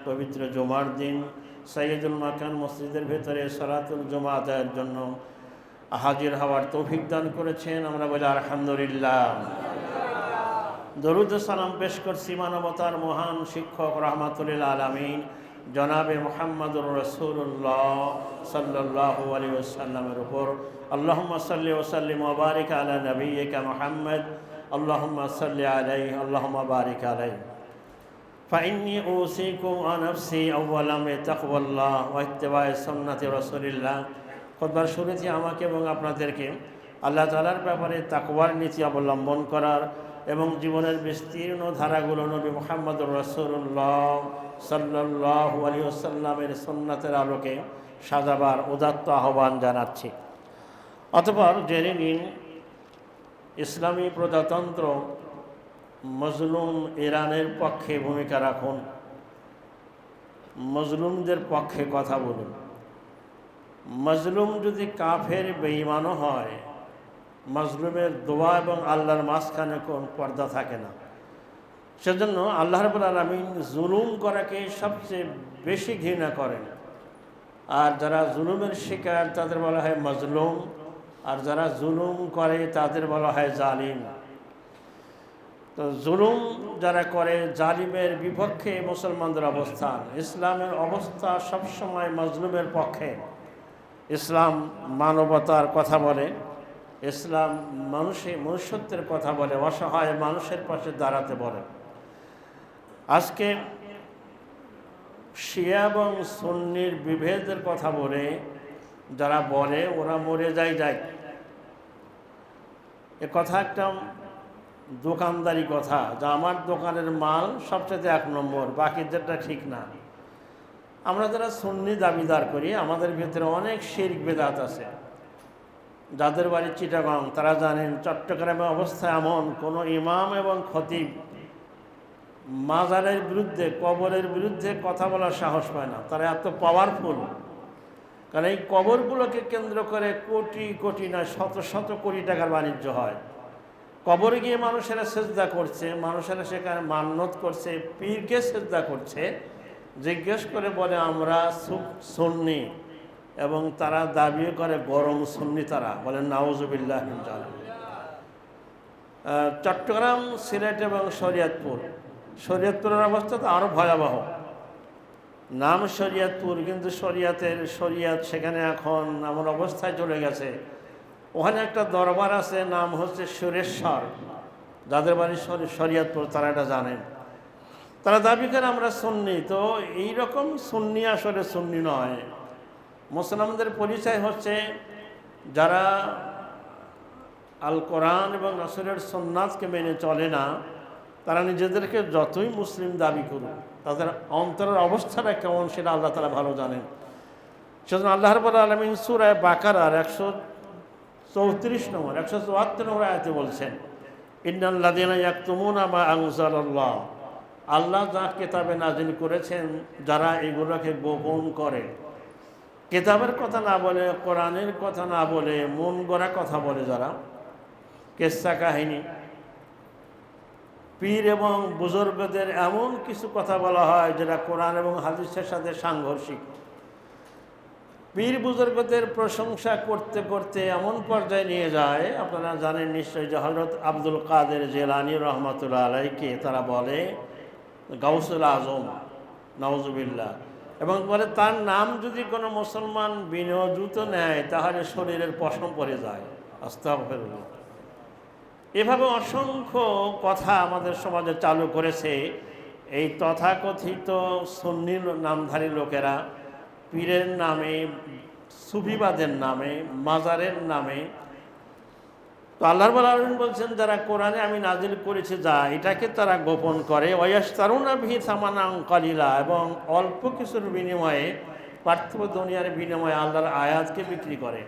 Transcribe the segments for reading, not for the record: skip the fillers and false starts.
পবিত্র জুমার দিন সাইয়্যিদুল মাকান মসজিদের ভেতরে সালাতুল জুমা আদায়ের জন্য হাজির হওয়ার তৌফিক দান করেছেন। আমরা বলি আলহামদুলিল্লাহ। দরুদ ও সালাম পেশ করছি মানবতার মহান শিক্ষক রাহমাতুল আলামিন জনাবে মুহাম্মদুর রাসূলুল্লাহ সাল্লাল্লাহু আলাইহি ওয়াসাল্লামের উপর। আল্লাহুম্মা সাল্লি ওয়া সাল্লিম ওয়া বারিক আলা নাবিয়্যিকা মুহাম্মদ। আল্লাহুম্মা সাল্লি আলাইহি আল্লাহুম্মা বারিক আলাইহি। ফাইন্নী উসিকুম ওয়া নাফসি আওয়ালাম বিতাকওয়াল্লাহ ওয়া ইত্তিবা'i সুন্নতি রাসূলিল্লাহ। খুতবার শুরুতে আমাকে এবং আপনাদেরকে আল্লাহ তাআলার ব্যাপারে তাকওয়ার নীতি অবলম্বন করার এবং জীবনের বিস্তীর্ণ ধারাগুলো নবী মুহাম্মদুর রাসূলুল্লাহ সাল্লাল্লাহু আলাইহি ওয়াসাল্লামের সুন্নাতের আলোকে সাজাবার উদাত্ত আহ্বান জানাচ্ছি। অতঃপর জেনে নিন, ইসলামী প্রজাতন্ত্র মজলুম ইরানের পক্ষে ভূমিকা রাখুন, মজলুমদের পক্ষে কথা বলুন। মজলুম যদি কাফের বেঈমানও হয়, মজলুমের দোয়া এবং আল্লাহর মাঝখানে কোন পর্দা থাকে না। সেজন্য আল্লাহ রাব্বুল আলামিন জুলুম করাকে সবচেয়ে বেশি ঘৃণা করেন। আর যারা জুলুমের শিকার তাদের বলা হয় মজলুম, আর যারা জুলুম করে তাদের বলা হয় জালিম। তো জুলুম যারা করে, জালিমের বিপক্ষে মুসলমানদের অবস্থান। ইসলামের অবস্থা সবসময় মজলুমের পক্ষে। ইসলাম মানবতার কথা বলে, ইসলাম মনুষ্যত্বের কথা বলে, অসহায় মানুষের পাশে দাঁড়াতে বলে। আজকে শিয়া এবং সুন্নির বিভেদের কথা বলে যারা বলে ওরা মরে যায়। এ কথা একটা দোকানদারি কথা, যা আমার দোকানের মাল সবচেয়ে এক নম্বর, বাকি যেটা ঠিক না। আমরা যারা সুন্নি দাবিদার করি, আমাদের ভিতরে অনেক শিরক বেদাত আছে। যাদের বাড়ি চিটাগাং তারা জানেন চট্টগ্রামের অবস্থা এমন, কোনো ইমাম এবং খতিব মাজারের বিরুদ্ধে, কবরের বিরুদ্ধে কথা বলার সাহস পায় না। তারা এত পাওয়ারফুল, কারণ এই কবরগুলোকে কেন্দ্র করে কোটি কোটি নয় শত শত কোটি টাকার বাণিজ্য হয়। কবরে গিয়ে মানুষেরা সেজদা করছে, মানুষেরা সেখানে মান্নত করছে, পীরকে সেজদা করছে। জিজ্ঞেস করে বলে আমরা সুন্নি, এবং তারা দাবি করে গরম সুন্নি। তারা বলেন নাউজুবিল্লাহ মিন যালিক। চট্টগ্রাম, সিলেট এবং শরীয়তপুরের অবস্থা তো আরও ভয়াবহ। নাম শরীয়তপুর, কিন্তু শরীয়ত সেখানে এখন এমন অবস্থায় চলে গেছে। ওখানে একটা দরবার আছে, নাম হচ্ছে সুরেশ্বর। যাদের বাড়ি শরীয়তপুর তারা এটা জানেন। তারা দাবি করে আমরা সুন্নি। তো এইরকম সুন্নি আসলে সুন্নি নয়। মুসলমানদের পরিচয় হচ্ছে যারা আল কোরআন এবং রাসূলের সুন্নাতকে মেনে চলে না। তারা নিজেদেরকে যতই মুসলিম দাবি করুক, তাদের অন্তরের অবস্থাটা কেমন সেটা আল্লাহ তাআলা ভালো জানেন। সেজন্য আল্লাহ রাব্বুল আলামিন সূরা বাকারার 134 নম্বর 174 নম্বর আয়াতে বলছেন, ইন্নাল্লাযীনা ইয়াকতুমুনা মা আনজালাল্লাহ। আল্লাহ যা কিতাবে নাজিল করেছেন, যারা এগুলোকে গোপন করে, কিতাবের কথা না বলে, কোরআনের কথা না বলে, মন গড়া কথা বলে, যারা কিসসা কাহিনী, পীর এবং বুজুর্গদের এমন কিছু কথা বলা হয় যেটা কোরআন এবং হাদিসের সাথে সাংঘর্ষিক। পীর বুজুর্গদের প্রশংসা করতে করতে এমন পর্যায়ে নিয়ে যায়, আপনারা জানেন নিশ্চয়ই, যে হযরত আব্দুল কাদের জিলানী রহমাতুল্লাহ আলাইহিকে তারা বলে গাউসুল আজম, নাউজুবিল্লাহ। এবং বলে তার নাম যদি কোনো মুসলমান বিনয়জুত নেয় তাহলে শরীরের পশম পড়ে যায়। আস্তাগফিরুল্লাহ। এভাবে অসংখ্য কথা আমাদের সমাজে চালু করেছে এই তথাকথিত সুন্নি নামধারী লোকেরা। পীরের নামে, সুফিবাদের নামে, মাজারের নামে। তো আল্লাহ রাব্বুল আলামিন বলছেন, যারা কোরআনে আমি নাজিল করেছি যা, এটাকে তারা গোপন করে, ওয়ায়াশতারুনা বিহি সামানান কালিলা, এবং অল্প কিছুর বিনিময়ে, পার্থিব দুনিয়ার বিনিময়ে আল্লাহর আয়াতকে বিক্রি করে।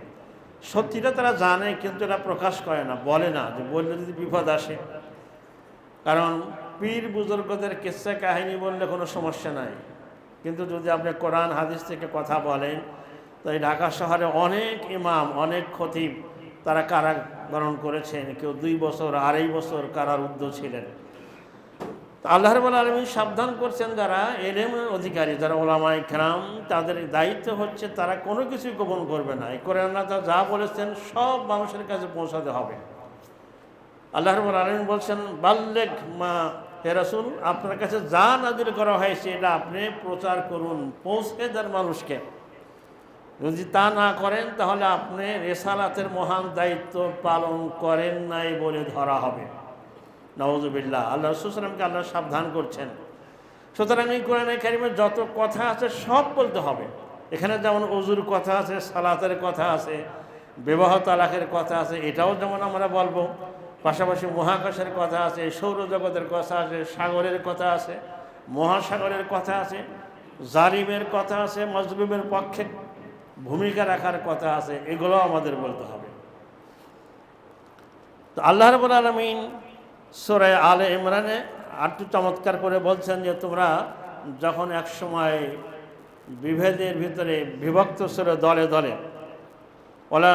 সত্যিটা তারা জানে, কিন্তু এটা প্রকাশ করে না, বলে না, যে বললে যদি বিপদ আসে। কারণ পীর বুজুর্গদের কিসসা কাহিনী বললে কোনো সমস্যা নাই, কিন্তু যদি আপনি কোরআন হাদিস থেকে কথা বলেন, তো এই ঢাকা শহরে অনেক ইমাম, অনেক খতিব তারা কারাবরণ করেছেন। কেউ 2 বছর, 2.5 বছর কারারুদ্ধ ছিলেন। আল্লাহ রাব্বুল আলামিন সাবধান করছেন যারা ইলমের অধিকারী, যারা উলামায়ে কেরাম, তাদের দায়িত্ব হচ্ছে তারা কোনো কিছুই গোপন করবে না। এই কোরআন আল্লাহ যা বলেছেন সব মানুষের কাছে পৌঁছাতে হবে। আল্লাহ রাব্বুল আলামিন বলছেন, বাল্লিগ মা, হে রাসূল, আপনার কাছে যা নাযিল করা হয়েছে এটা আপনি প্রচার করুন, পৌঁছে দেন মানুষকে। যদি তা না করেন তাহলে আপনি রিসালাতের মহান দায়িত্ব পালন করেন নাই বলে ধরা হবে। নাউযুবিল্লাহ। আল্লাহ রাসূল সাল্লাল্লাহু আলাইহি ওয়াসাল্লামকে আল্লাহ সাবধান করছেন। সুতরাং এই কোরআনে কারিমে যত কথা আছে সব বলতে হবে। এখানে যেমন ওযুর কথা আছে, সালাতের কথা আছে, বিবাহ তালাকের কথা আছে, এটাও যেমন আমরা বলবো। পাশাপাশি মহাকাশের কথা আছে, সৌরজগতের কথা আছে, সাগরের কথা আছে, মহাসাগরের কথা আছে, জালিমের কথা আছে, মজলুমের পক্ষে ভূমিকা রাখার কথা আছে, এগুলো আমাদের বলতে হবে। তো আল্লাহ রাব্বুল আলামিন সূরা আলে ইমরানে আরেকটু চমৎকার করে বলছেন যে তোমরা যখন এক সময় বিভেদের ভিতরে বিভক্ত ছিল দলে দলে, ওলা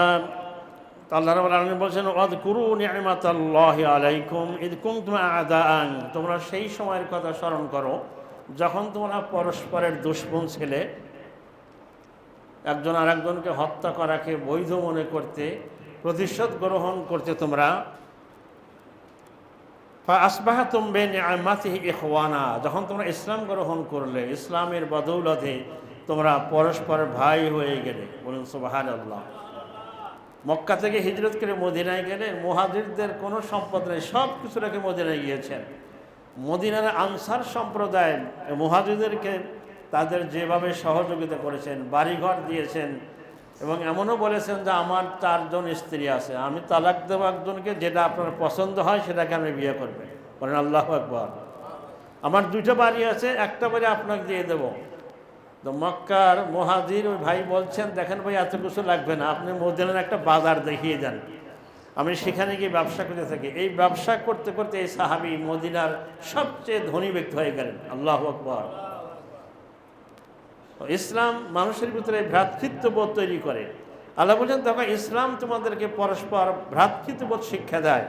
আল্লাহ রাব্বুল আলামিন বলছেন, ওয়াযকুরু নি'মাতাল্লাহি আলাইকুম ইয কুনতুম আ'দাআন, তোমরা সেই সময়ের কথা স্মরণ করো যখন তোমরা পরস্পরের দুশমন ছিলে, একজন আরেকজনকে হত্যা করাকে বৈধ মনে করতে, প্রতিশোধ গ্রহণ করতে তোমরা। ফাআসবাহতুম বিনি'মাতিহি ইখওয়ানা, যখন তোমরা ইসলাম গ্রহণ করলে, ইসলামের বদৌলতে তোমরা পরস্পর ভাই হয়ে গেলে। বলুন সুবহানাল্লাহ। মক্কা থেকে হিজরত করে মদিনায় গেলে মুহাজিরদের কোনো সম্পদ নেই, সব কিছু রেখে মদিনায় গিয়েছেন। মদিনার আনসার সম্প্রদায় মুহাজিরদেরকে তাদের যেভাবে সহযোগিতা করেছেন, বাড়িঘর দিয়েছেন, এবং এমনও বলেছেন যে আমার 4 জন স্ত্রী আছে, আমি তালাক দেবো একজনকে, যেটা আপনার পছন্দ হয় সেটাকে আমি বিয়ে করবেন। বলেন আল্লাহু আকবার। আমার 2টা বাড়ি আছে, একটা বাড়ি আপনাকে দিয়ে দেবো। তো মক্কার মুহাজির ওই ভাই বলছেন, দেখেন ভাই এত কিছু লাগবে না, আপনি মদিনার একটা বাজার দেখিয়ে দেন, আমি সেখানে গিয়ে ব্যবসা করতে থাকি। এই ব্যবসা করতে করতে এই সাহাবী মদিনার সবচেয়ে ধনী ব্যক্তি হয়ে গেলেন। আল্লাহু আকবার। ইসলাম মানুষের ভিতরে ভ্রাতৃত্ববোধ তৈরি করে। আল্লাহ বলছেন, তখন ইসলাম তোমাদেরকে পরস্পর ভ্রাতৃত্ববোধ শিক্ষা দেয়,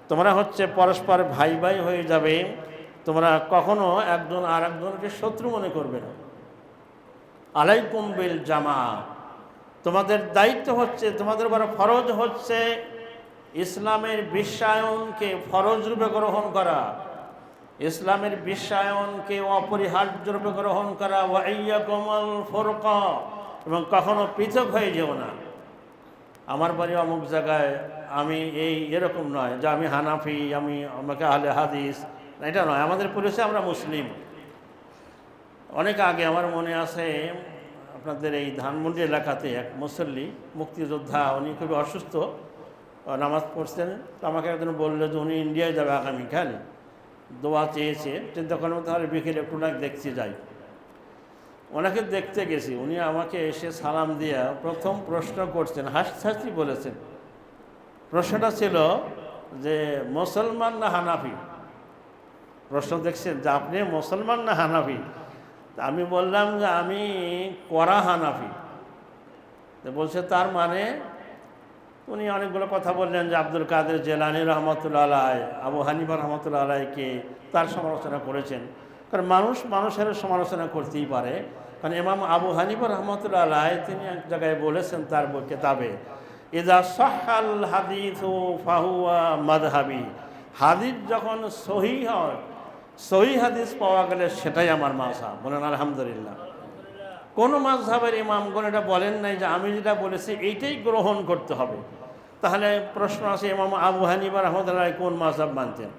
তোমরা হচ্ছে পরস্পর ভাই ভাই হয়ে যাবে, তোমরা কখনো একজন আর একজনকে শত্রু মনে করবে না। আলাইকুম বিল জামা, তোমাদের দায়িত্ব হচ্ছে, তোমাদের বড় ফরজ হচ্ছে ইসলামের বিশ্বায়নকে ফরজ রূপে গ্রহণ করা, ইসলামের বিশ্বায়নকে অপরিহার্য রূপে গ্রহণ করা। ওয়া ইয়াকুমুল ফুরকা, এবং কখনো পৃথক হয়ে যেও না। আমার বাড়ি অমুক জায়গায়, আমি এরকম নয় যে আমি হানাফি, আমাকে আহলে হাদিস, এটা নয়। আমাদের পরিচয় আমরা মুসলিম। অনেক আগে আমার মনে আছে, আপনাদের এই ধানমন্ডি এলাকাতে এক মুসল্লি মুক্তিযোদ্ধা, উনি খুবই অসুস্থ, নামাজ পড়ছেন। তো আমাকে একজন বললো যে উনি ইন্ডিয়ায় যাবে আগামীকাল, দোয়া চেয়েছে। চিন্তা করলাম তাহলে বিকেলে একটু না দেখতে যাই। ওনাকে দেখতে গেছি, উনি আমাকে এসে সালাম দিয়া প্রথম প্রশ্ন করছেন, হাসি বলেছেন। প্রশ্নটা ছিল যে মুসলমান না হানাফি। প্রশ্ন দেখছেন যে আপনি মুসলমান না হানাফি। আমি বললাম যে আমি করা হানাফি। বলছে তার মানে? উনি অনেকগুলো কথা বললেন যে আব্দুল কাদের জিলানী রহমতুল্লাহ আলাইহি, আবু হানিফা রহমতুল্লাহ আলাইহিকে তার সমালোচনা করেছেন। কারণ মানুষ মানুষের সমালোচনা করতেই পারে। কারণ ইমাম আবু হানিফা রহমতুল্লাহ আলাইহি তিনি এক জায়গায় বলেছেন তার কিতাবে, ইযা সাহহাল হাদিসু ফাহুয়া মাযহাবি, হাদিস যখন সহিহ হয়, সহিহ হাদিস পাওয়া গেলে সেটাই আমার মাযহাব। বলেন আলহামদুলিল্লাহ। কোনো মাযহাবের ইমামগণ এটা বলেন নাই যে আমি যেটা বলেছি এইটাই গ্রহণ করতে হবে। তাহলে প্রশ্ন আছে, ইমাম আবু হানিফা রাহমাতুল্লাহ কোন মাযহাব মানতেন?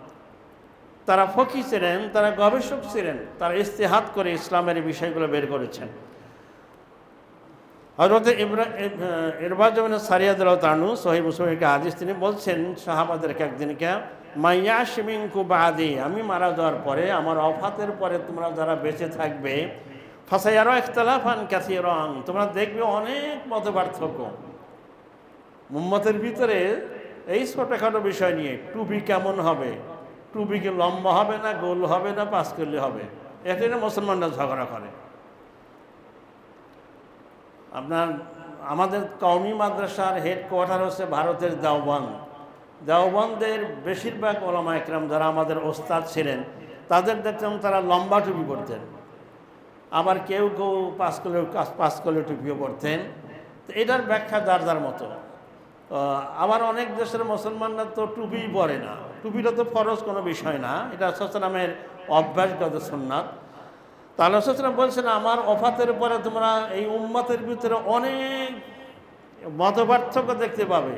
তারা ফকি ছিলেন, তারা গবেষক ছিলেন, তারা ইজতিহাদ করে ইসলামের বিষয়গুলো বের করেছেন। হযরত ইরবাদ ইবনে সারিয়া রাদিয়াল্লাহু তাআলা সহিহ মুসলিমের হাদিস, তিনি বলছেন সাহাবাদেরকে একদিনকে, মাইয়াশ মিনকুম বাদি, আমি মারা যাওয়ার পরে, আমার ওফাতের পরে তোমরা যারা বেঁচে থাকবে, ফাসায়ারা ইখতিলাফান কাসীরান, তোমরা দেখবে অনেক মতপার্থক্য উম্মতের ভিতরে এই ছোটখাটো বিষয় নিয়ে। টুপি কেমন হবে, টুপি কি লম্বা হবে না গোল হবে না পাঁচকলি হবে, এটা নিয়ে মুসলমানরা ঝগড়া করে। আমাদের কওমি মাদ্রাসার হেডকোয়ার্টার হচ্ছে ভারতের দেওবন্দ। দেওবন্দের বেশিরভাগ ওলামা একরাম যারা আমাদের ওস্তাদ ছিলেন, তাদের দেখতাম তারা লম্বা টুপি পরতেন, আবার কেউ কেউ পাঁচ কলে টুপিও পরতেন। তো এটার ব্যাখ্যা যার যার মতো। আবার অনেক দেশের মুসলমানরা তো টুপি পরে না, টুপিটা তো ফরজ কোনো বিষয় না, এটা সাল্লামের অভ্যাসগত সুন্নাত। তাহলে সাল্লাম বলছেন আমার ওফাতের পরে তোমরা এই উম্মতের ভিতরে অনেক মতপার্থক্য দেখতে পাবে,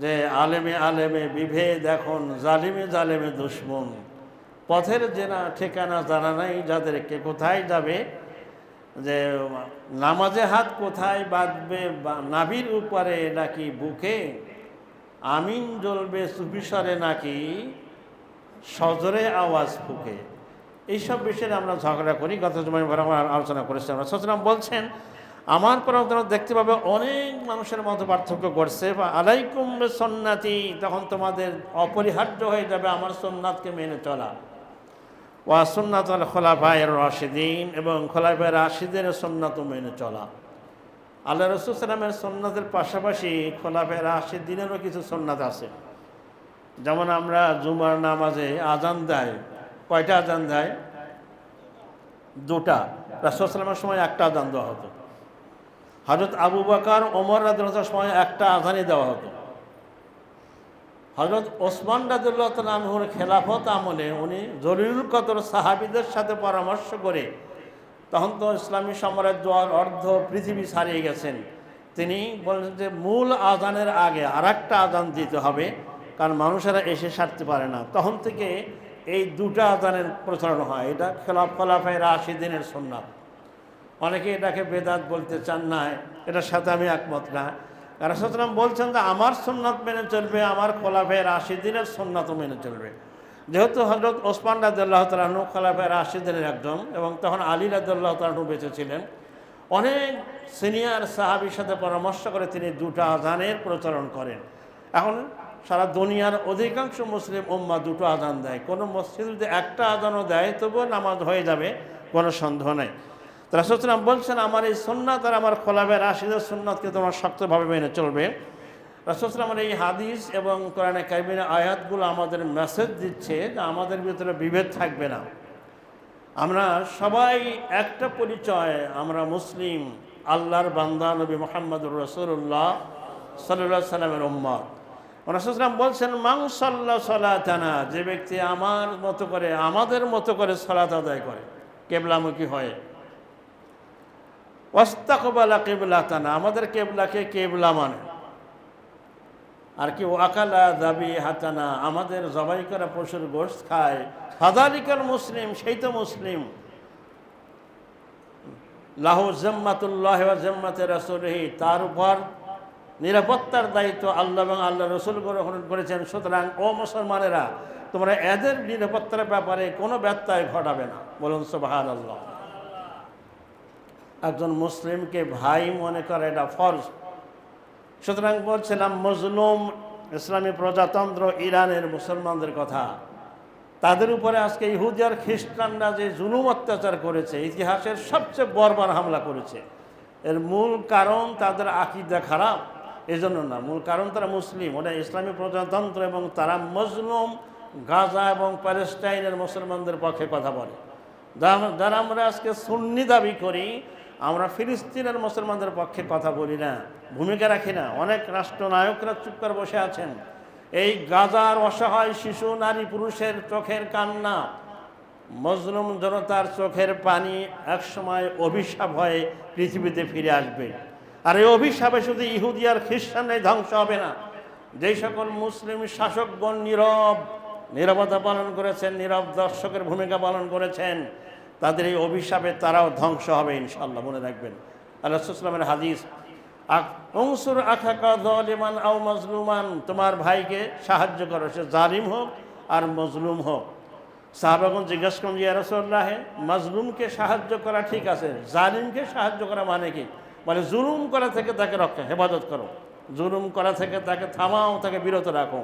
যে আলেমে আলেমে বিভেদ এখন, জালিমে জালেমে দুশ্মন, পথের জেনা ঠিকানা জানা নাই যাদেরকে কোথায় যাবে, যে নামাজে হাত কোথায় বাঁধবে, নাভির উপরে নাকি বুকে, আমিন জ্বলবে সুবিসরে নাকি সজরে আওয়াজ ফুকে। এইসব বিষয়ে আমরা ঝগড়া করি, গত জমায় আমরা আলোচনা করেছি। আমরা সচরাম বলছেন আমার পর দেখতে পাবে অনেক মানুষের মতো পার্থক্য করছে, বা আলাইকুম সুন্নাতি, তখন তোমাদের অপরিহার্য হয়ে যাবে আমার সুন্নাতকে মেনে চলা, ওয়া সুন্নাত আল খোলাফায়ে রাশিদিন, এবং খোলাফায়ে রাশিদিনের সুন্নাতও মেনে চলা। আল্লাহ রাসূল সাল্লামের সুন্নাতের পাশাপাশি খোলাফায়ে রাশিদিনেরও কিছু সুন্নাত আছে। যেমন আমরা জুমার নামাজে আজান দেয়, কয়টা আজান দেয়? দুটা। রাসূল সাল্লামের সময় একটা আজান দেওয়া হতো, হযরত আবু বকর ওমর রাদিয়াল্লাহু আনহুর সময় একটা আজানই দেওয়া হতো। হযরত ওসমান রাদিয়াল্লাহু তাআলা আনহুর খেলাফত আমলে উনি জলিলুল কদর সাহাবীদের সাথে পরামর্শ করে, তখন তো ইসলামী সাম্রাজ্য অর্ধ পৃথিবী ছাড়িয়ে গেছেন, তিনি বলেন যে মূল আজানের আগে আর একটা আজান দিতে হবে, কারণ মানুষেরা এসে সারতে পারে না। তখন থেকে এই দুটা আজানের প্রচলন হয়। এটা খোলাফায়ে রাশিদিনের সুন্নাত। অনেকে এটাকে বেদাত বলতে চান না, এটার সাথে আমি একমত না। রাসূল সাল্লাল্লাহু আলাইহি ওয়াসাল্লাম বলছেন যে আমার সুন্নাত মেনে চলবে, আমার খোলাফায়ে রাশিদিনের সুন্নাতও মেনে চলবে। যেহেতু হযরত ওসমান রাদিয়াল্লাহু তাআলা আনহু খোলাফায়ে রাশিদিনের একজন, এবং তখন আলী রাদিয়াল্লাহু তাআলা আনহু বেঁচে ছিলেন, অনেক সিনিয়র সাহাবীর সাথে পরামর্শ করে তিনি দুটো আজানের প্রচলন করেন। এখন সারা দুনিয়ার অধিকাংশ মুসলিম উম্মাহ দুটো আজান দেয়। কোনো মসজিদে যদি একটা আজানও দেয় তবুও নামাজ হয়ে যাবে, কোনো সন্দেহ নেই। রাসূল সাল্লাল্লাহু আলাইহি ওয়াসাল্লাম বলছেন আমার এই সুন্নাত আর আমার খোলাফায়ে রাশিদের সুন্নাতকে তোমরা শক্তভাবে মেনে চলবে। রাসূল সাল্লাল্লাহু আলাইহি ওয়াসাল্লামের এই হাদিস এবং কোরআনে কারিমের আয়াতগুলো আমাদের মেসেজ দিচ্ছে যে আমাদের ভিতরে বিভেদ থাকবে না। আমরা সবাই একটা পরিচয়, আমরা মুসলিম, আল্লাহর বান্দা, নবী মুহাম্মদুর রাসূলুল্লাহ সাল্লাল্লাহু আলাইহি ওয়াসাল্লামের উম্মত। রাসূল সাল্লাল্লাহু আলাইহি ওয়াসাল্লাম বলছেন মান সাল্লা সালাতানা, যে ব্যক্তি আমার মতো করে, আমাদের মতো করে সালাত আদায় করে, কিবলামুখী হয়, ওয়াস্তাকবালা কিবলাতানা, আমাদের কিবলাকে কিবলা মানে, আর কি ওয়াকালা যাবিহাতানা, আমাদের জবাই করা পশুর গোশত খায়, ফাযালিকাল মুসলিম, সেই তো মুসলিম। লাহু জিম্মাতুল্লাহি ওয়া জিম্মাতু রাসূলিহি, তার উপর নিরাপত্তার দায়িত্ব আল্লাহ এবং আল্লাহ রসুল গ্রহণ করেছেন। সুতরাং ও মুসলমানেরা, তোমরা এদের নিরাপত্তার ব্যাপারে কোনো ব্যত্যয় ঘটাবে না। বলুন সুবহানাল্লাহ। একজন মুসলিমকে ভাই মনে করে, এটা ফরজ। সুতরাং বলছিলাম মজলুম ইসলামী প্রজাতন্ত্র ইরানের মুসলমানদের কথা, তাদের উপরে আজকে ইহুদি আর খ্রিস্টানরা যে জুলুম অত্যাচার করেছে, ইতিহাসের সবচেয়ে বর্বর হামলা করেছে, এর মূল কারণ তাদের আকীদা খারাপ, এজন্য না। মূল কারণ তারা মুসলিম, ওটা ইসলামী প্রজাতন্ত্র, এবং তারা মজলুম গাজা এবং প্যালেস্টাইনের মুসলমানদের পক্ষে কথা বলে। যারা আমরা আজকে সুন্নি দাবি করি, আমরা ফিলিস্তিনের মুসলমানদের পক্ষে কথা বলি না, ভূমিকা রাখি না। অনেক রাষ্ট্রনায়করা চুপ করে বসে আছেন। এই গাজার অসহায় শিশু, নারী, পুরুষের চোখের কান্না, মজলুম জনতার চোখের পানি একসময় অভিশাপ হয়ে পৃথিবীতে ফিরে আসবে। আর এই অভিশাপে শুধু ইহুদি আর খ্রিস্টানরাই ধ্বংস হবে না, যেই সকল মুসলিম শাসকগণ নীরবতা পালন করেছেন, নীরব দর্শকের ভূমিকা পালন করেছেন, তাদের এই অভিশাপে তারাও ধ্বংস হবে ইনশাআল্লাহ। মনে রাখবেন আল্লাহ রাসূল সাল্লাল্লাহু আলাইহি ওয়াসাল্লামের হাদিস, উনসুর আখাকা যালিমান আও মাজলুমান, তোমার ভাইকে সাহায্য করো, সে জালিম হোক আর মজলুম হোক। সাহাবাগণ জিজ্ঞাসা করেন, ইয়া রাসূলুল্লাহ, মাজলুমকে সাহায্য করা ঠিক আছে, জালিমকে সাহায্য করা মানে কি? বলে জুলুম করা থেকে তাকে রক্ষা, হেফাজত করো, জুলুম করা থেকে তাকে থামাও, তাকে বিরত রাখো,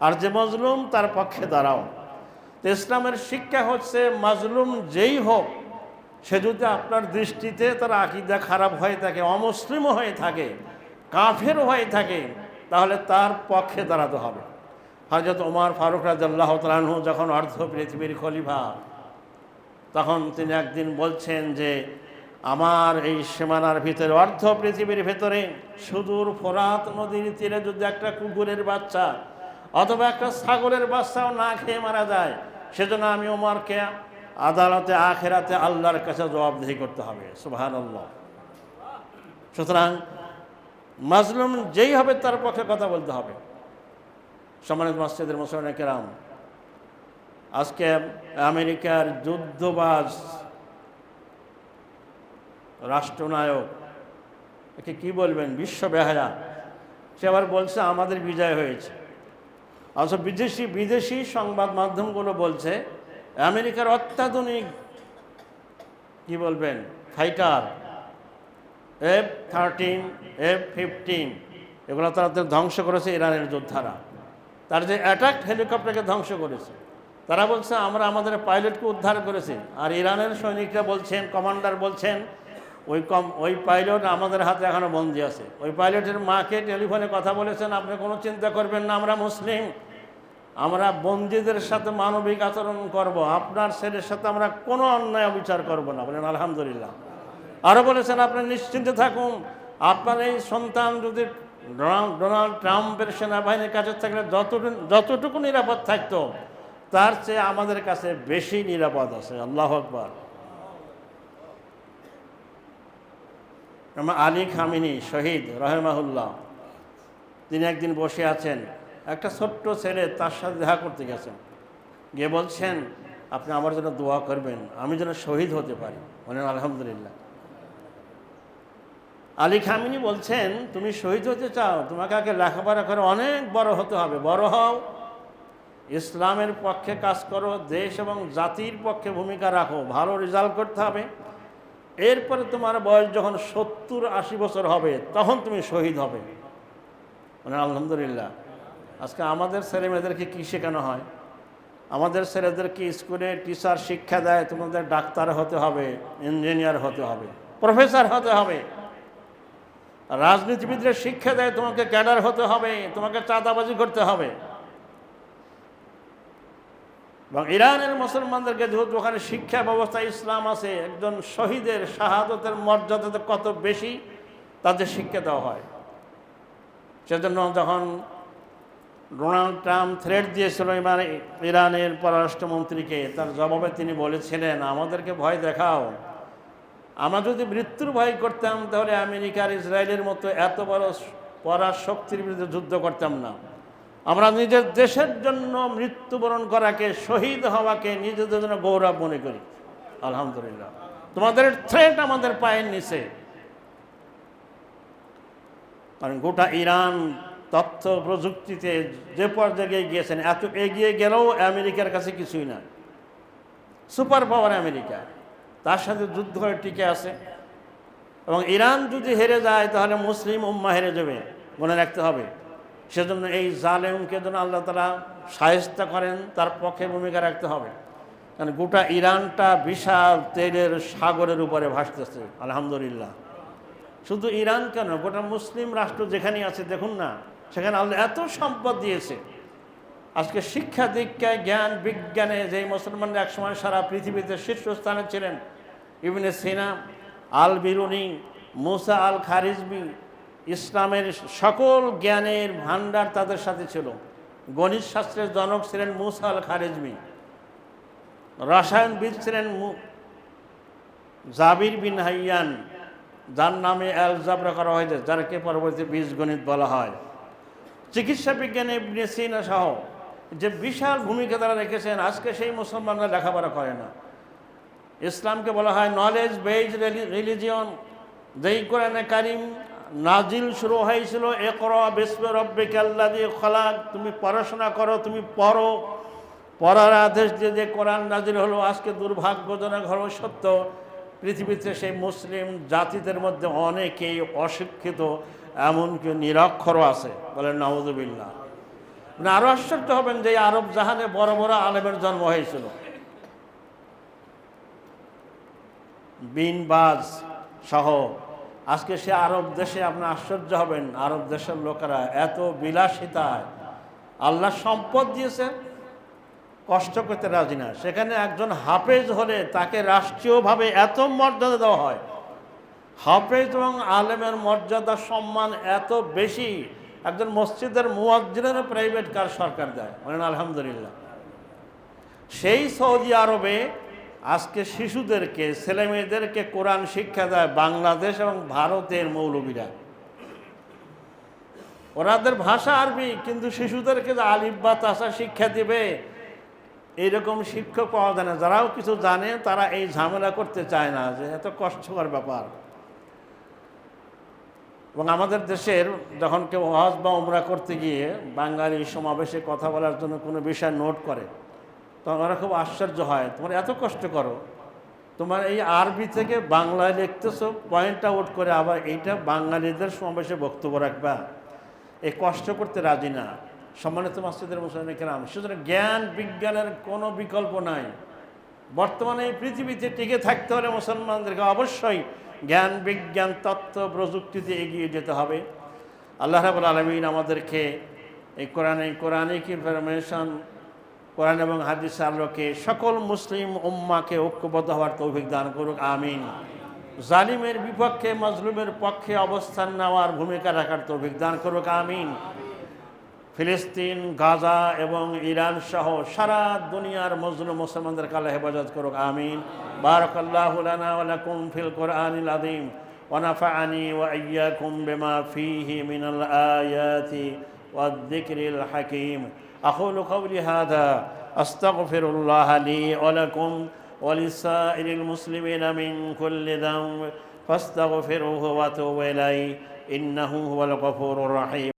আর যে মজলুম তার পক্ষে দাঁড়াও। তো ইসলামের শিক্ষা হচ্ছে মাজলুম যেই হোক, সে যদি আপনার দৃষ্টিতে তার আকীদা খারাপ হয়ে থাকে, অমুসলিমও হয়ে থাকে, কাফেরও হয়ে থাকে, তাহলে তার পক্ষে দাঁড়াতে হবে। হযরত ওমর ফারুক রাদিয়াল্লাহু তাআলা আনহু যখন অর্ধ পৃথিবীর খলিফা, তখন তিনি একদিন বলছেন যে আমার এই সীমানার ভিতরে, অর্ধ পৃথিবীর ভেতরে সুদূর ফোরাত নদীর তীরে যদি একটা কুকুরের বাচ্চা অথবা একটা ছাগলের বাচ্চাও না খেয়ে মারা যায়, সেজন্য আমি ওমরকে আদালতে আখেরাতে আল্লাহর কাছে জবাবদিহি করতে হবে। সুবহানাল্লাহ। সুতরাং মাজলুম যেই হবে তার পক্ষে কথা বলতে হবে। সম্মানিত মসজিদের মুসলিম কেরাম, আজকে আমেরিকার যুদ্ধবাজ রাষ্ট্রনায়ক, একে কি বলবেন, বিশ্ব বেহায়া, সে আবার বলছে আমাদের বিজয় হয়েছে। অথচ বিদেশি সংবাদ মাধ্যমগুলো বলছে আমেরিকার অত্যাধুনিক কি বলবেন ফাইটার F-13, F-15 এগুলো তারা ধ্বংস করেছে ইরানের যোদ্ধারা। তার যে অ্যাটাক হেলিকপ্টারকে ধ্বংস করেছে। তারা বলছে আমরা আমাদের পাইলটকে উদ্ধার করেছি, আর ইরানের সৈনিকরা বলছেন, কমান্ডার বলছেন ওই পাইলট আমাদের হাতে এখনো বন্দী আছে। ওই পাইলটের মাকে টেলিফোনে কথা বলেছেন, আপনি কোনো চিন্তা করবেন না, আমরা মুসলিম, আমরা বন্দীদের সাথে মানবিক আচরণ করব, আপনার ছেলের সাথে আমরা কোনো অন্যায় বিচার করব না। বলেন আলহামদুলিল্লাহ। আরও বলেছেন আপনি নিশ্চিন্তে থাকুন, আপনার এই সন্তান যদি ডোনাল্ড ট্রাম্পের সেনাবাহিনীর কাছে থাকলে যতটুকু নিরাপদ থাকতো তার চেয়ে আমাদের কাছে বেশি নিরাপদ আছে। আল্লাহু আকবার। আলী খামিনি শহীদ রাহিমাহুল্লাহ, তিনি একদিন বসে আছেন, একটা ছোট্ট ছেলে তার সাথে দেখা করতে গেছেন, গিয়ে বলছেন আপনি আমার জন্য দোয়া করবেন, আমি যেন শহীদ হতে পারি। বলেন আলহামদুলিল্লাহ। আলী খামিনি বলছেন তুমি শহীদ হতে চাও, তোমাকে আগে লেখাপড়া করে অনেক বড় হতে হবে, বড় হও, ইসলামের পক্ষে কাজ করো, দেশ এবং জাতির পক্ষে ভূমিকা রাখো, ভালো রেজাল্ট করতে হবে, এরপরে তোমার বয়স যখন 70-80 বছর হবে তখন তুমি শহীদ হবে। মানে আলহামদুলিল্লাহ। আজকে আমাদের ছেলেমেয়েদেরকে কী শেখানো হয়? আমাদের ছেলেদেরকে স্কুলে টিচার শিক্ষা দেয় তোমাদের ডাক্তার হতে হবে, ইঞ্জিনিয়ার হতে হবে, প্রফেসর হতে হবে। রাজনীতিবিদরা শিক্ষা দেয় তোমাকে ক্যাডার হতে হবে, তোমাকে চাঁদাবাজি করতে হবে। এবং ইরানের মুসলমানদেরকে যেহেতু ওখানে শিক্ষা ব্যবস্থা ইসলাম আছে, একজন শহীদের শাহাদতের মর্যাদাতে কত বেশি তাদের শিক্ষা দেওয়া হয়। সেজন্য যখন ডোনাল্ড ট্রাম্প থ্রেট দিয়েছিল ইরানের পররাষ্ট্রমন্ত্রীকে, তার জবাবে তিনি বলেছিলেন আমাদেরকে ভয় দেখাও, আমরা যদি মৃত্যুর ভয় করতাম তাহলে আমেরিকার ইসরায়েলের মতো এত বড় পরাশক্তির বিরুদ্ধে যুদ্ধ করতাম না। আমরা নিজের দেশের জন্য মৃত্যুবরণ করাকে, শহীদ হওয়াকে নিজেদের জন্য গৌরব মনে করি। আলহামদুলিল্লাহ। তোমাদের থ্রেট আমাদের পায়ের নিচে। কারণ গোটা ইরান তথ্য প্রযুক্তিতে যে পর্যায়ে গিয়েছেন, এত এগিয়ে গেলেও আমেরিকার কাছে কিছুই না। সুপার পাওয়ার আমেরিকা, তার সাথে যুদ্ধ হয়ে টিকে আছে। এবং ইরান যদি হেরে যায় তাহলে মুসলিম উম্মাহ হেরে যাবে, মনে রাখতে হবে। সেজন্য এই জালেমকে যেন আল্লাহ তাআলা শায়েস্তা করেন, তার পক্ষে ভূমিকা রাখতে হবে। কারণ গোটা ইরানটা বিশাল তেলের সাগরের উপরে ভাসতেছে। আলহামদুলিল্লাহ। শুধু ইরান কেন, গোটা মুসলিম রাষ্ট্র যেখানে আছে দেখুন না, সেখানে আল্লাহ এত সম্পদ দিয়েছে। আজকে শিক্ষা দীক্ষায়, জ্ঞান বিজ্ঞানে যেই মুসলমানরা একসময় সারা পৃথিবীতে শীর্ষস্থানে ছিলেন, ইবনে সিনা, আল বিরুনি, মুসা আল খারিজমি, ইসলামের সকল জ্ঞানের ভান্ডার তাদের সাথে ছিল। গণিত শাস্ত্রের জনক ছিলেন মুসা আল খারিজমি, রসায়নবিদ ছিলেন জাবির বিন হাইয়ান, যার নামে অ্যালজাবরা করা হয়েছে, যাকে পরবর্তী বীজগণিত বলা হয়। চিকিৎসা বিজ্ঞানে ইবনে সিনা সহ যে বিশাল ভূমিকা তারা রেখেছেন, আজকে সেই মুসলমানরা লেখাপড়া করে না। ইসলামকে বলা হয় নলেজ বেসড রিলিজিয়ন। যেই কোরআনে কারিম নাজিল শুরু হয়েছিল ইকরা বিসমি রাব্বিকাল্লাযী খলাক, তুমি পড়াশোনা করো, তুমি পড়ো, পড়ার আদেশ দিয়ে যে কোরআন নাজিল হলো, আজকে দুর্ভাগ্যজনক হলো সত্য, পৃথিবীতে সেই মুসলিম জাতিদের মধ্যে অনেকেই অশিক্ষিত, এমনকি নিরক্ষরও আছে। বলেন নাউযুবিল্লাহ। মানে আরও আশ্চর্য হবেন যে আরব জাহানে বড় বড় আলেমের জন্ম হয়েছিল। বিন বাজ সহ আজকে সে আরব দেশে, আপনি আশ্চর্য হবেন, আরব দেশের লোকেরা এত বিলাসিতায়, আল্লাহ সম্পদ দিয়েছে, কষ্ট করতে রাজি না। সেখানে একজন হাফেজ হলে তাকে রাষ্ট্রীয়ভাবে এত মর্যাদা দেওয়া হয়, হাফেজ এবং আলেমের মর্যাদা সম্মান এত বেশি, একজন মসজিদের মুয়াজ্জিনেরও প্রাইভেট কার সরকার দেয়, বলেন আলহামদুলিল্লাহ। সেই সৌদি আরবে আজকে শিশুদেরকে, ছেলেমেয়েদেরকে কোরআন শিক্ষা দেয় বাংলাদেশ এবং ভারতের মৌলবীরা। ওনাদের ভাষা আরবি, কিন্তু শিশুদেরকে যে আলিফ বা তাসা শিক্ষা দিবে এইরকম শিক্ষক পাওয়া যায় না। যারাও কিছু জানে তারা এই ঝামেলা করতে চায় না, যে এত কষ্টকর ব্যাপার। এবং আমাদের দেশের যখন কেউ হজ বা উমরা করতে গিয়ে বাঙালি সমাবেশে কথা বলার জন্য কোনো বিষয় নোট করে, তখন ওরা খুব আশ্চর্য হয়, তোমার এত কষ্ট করো, তোমার এই আরবি থেকে বাংলায় লিখতেছো, পয়েন্ট আউট করে আবার এইটা বাঙালিদের সমাবেশে বক্তব্য রাখবা, এই কষ্ট করতে রাজি না। সম্মানিত মাসজিদের মুসলিম কেরাম, সুতরাং জ্ঞান বিজ্ঞানের কোনো বিকল্প নাই। বর্তমানে এই পৃথিবীতে টিকে থাকতে হলে মুসলমানদেরকে অবশ্যই জ্ঞান বিজ্ঞান তত্ত্ব প্রযুক্তিতে এগিয়ে যেতে হবে। আল্লাহ রাব্বুল আলামিন আমাদেরকে এই কোরআনিক ইনফরমেশন, কোরআন এবং হাদিসের আলোকে সকল মুসলিম উম্মাকে ঐক্যবদ্ধ হওয়ার তৌফিক দান করুক, আমিন। জালিমের বিপক্ষে মজলুমের পক্ষে অবস্থান নেওয়ার ভূমিকা রাখার তৌফিক দান করুক, আমিন। ফিলিস্তিন, গাজা এবং ইরান সহ সারা দুনিয়ার মজলুম মুসলমানদেরকে আল্লাহ হেফাজত করুক, আমিন। বারাকাল্লাহু লানা ওয়া লাকুম ফিল কোরআনিল আযীম ওয়া নাফা'আনি ওয়া ইয়্যাকুম বিমা ফীহি মিনাল আয়াতি ওয়াদ যিকরিল হাকীম। আকুলু কাওলি হাযা আস্তাগফিরুল্লাহ লি ওয়া লাকুম ওয়া লিসাইরিল মুসলিমিনা মিন কুল্লি যামব ফাস্তাগফিরুহু ওয়া তুবু ইলাইহি ইন্নাহু হুয়াল গফুরুর রহিম।